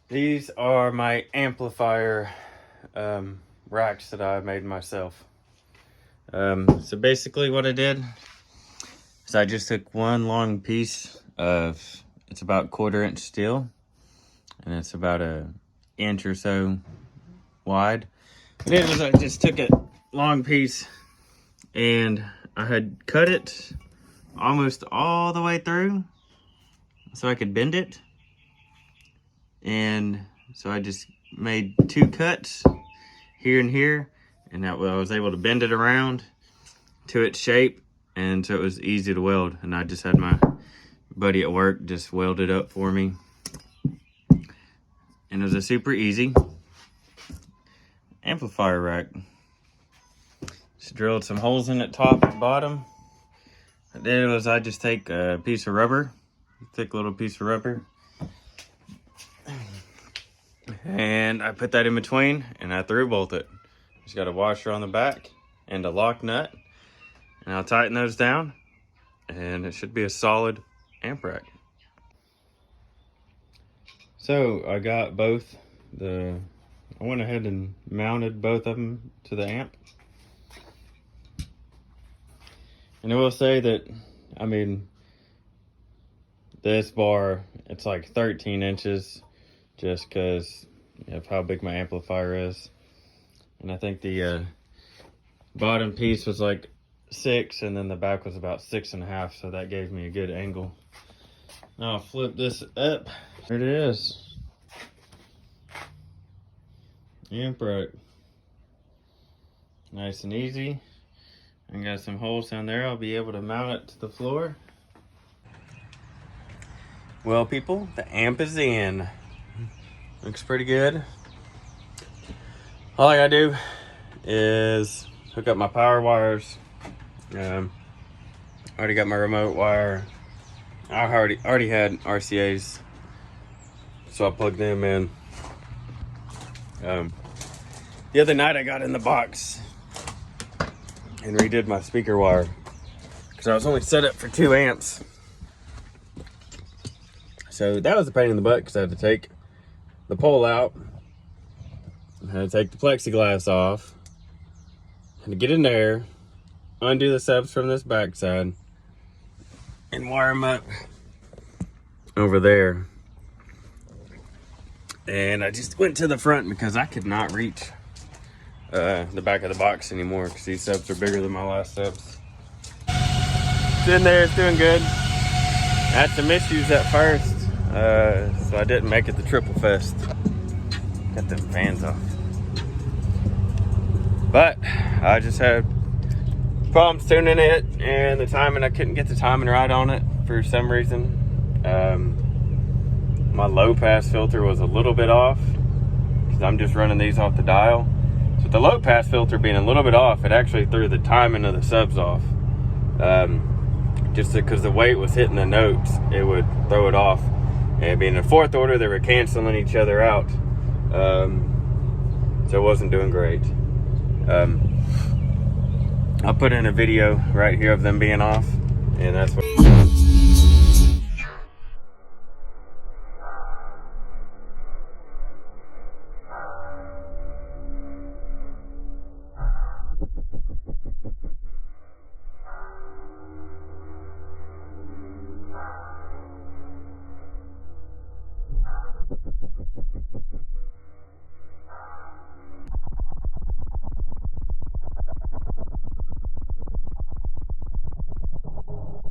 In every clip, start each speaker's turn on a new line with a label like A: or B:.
A: These are my amplifier racks that I made myself. So basically what I did is I just took one long piece of, it's about 1/4 inch steel, and it's about an inch or so wide. What I did was I just took a long piece and I had cut it almost all the way through so I could bend it. And so I just made 2 cuts here and here, and that way I was able to bend it around to its shape, and so it was easy to weld. And I just had my buddy at work just weld it up for me, and it was a super easy amplifier rack. Just drilled some holes in it, top and bottom. What I did was I just take a piece of rubber, a thick little piece of rubber, and I put that in between and I through bolt it. Just got a washer on the back and a lock nut, and I'll tighten those down and it should be a solid amp rack. So I got both I went ahead and mounted both of them to the amp. And I will say that, I mean, this bar, it's like 13 inches just because of how big my amplifier is. And I think the bottom piece was like 6, and then the back was about 6.5, so that gave me a good angle. Now I'll flip this up. There it is. Amp rack. Nice and easy. I got some holes down there. I'll be able to mount it to the floor. Well, people, the amp is in. Looks pretty good. All I gotta do is hook up my power wires. Already got my remote wire. I already had RCAs, so I plugged them in. The other night I got in the box and redid my speaker wire because I was only set up for 2 amps. So that was a pain in the butt because I had to take the pole out, I had to take the plexiglass off, had to get in there, undo the subs from this backside, and wire them up over there. And I just went to the front because I could not reach the back of the box anymore because these subs are bigger than my last subs. It's in there, it's doing good. I had some issues at first, so I didn't make it to Triple Fest. Got the fans off. But I just had problems tuning it, and the timing, I couldn't get the timing right on it for some reason. My low pass filter was a little bit off because I'm just running these off the dial. So the low pass filter being a little bit off, it actually threw the timing of the subs off. Just because the weight was hitting the notes, it would throw it off. And being in 4th order, they were canceling each other out. So it wasn't doing great. I'll put in a video right here of them being off, and that's what.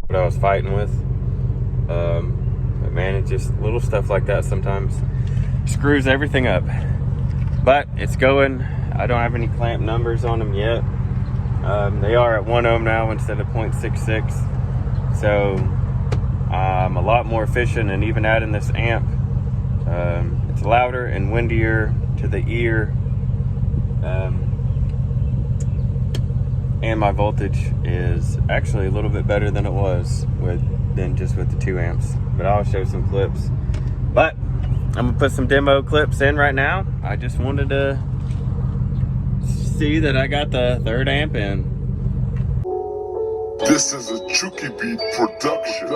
A: What I was fighting with. But man, it's just little stuff like that sometimes screws everything up. But it's going. I don't have any clamp numbers on them yet. They are at 1 ohm now instead of 0.66. So I'm a lot more efficient, and even adding this amp, it's louder and windier to the ear. And my voltage is actually a little bit better than it was than just with the 2 amps. But I'll show some clips. But I'm gonna put some demo clips in right now. I just wanted to see that I got the 3rd amp in.
B: This is a Chucky Beat production.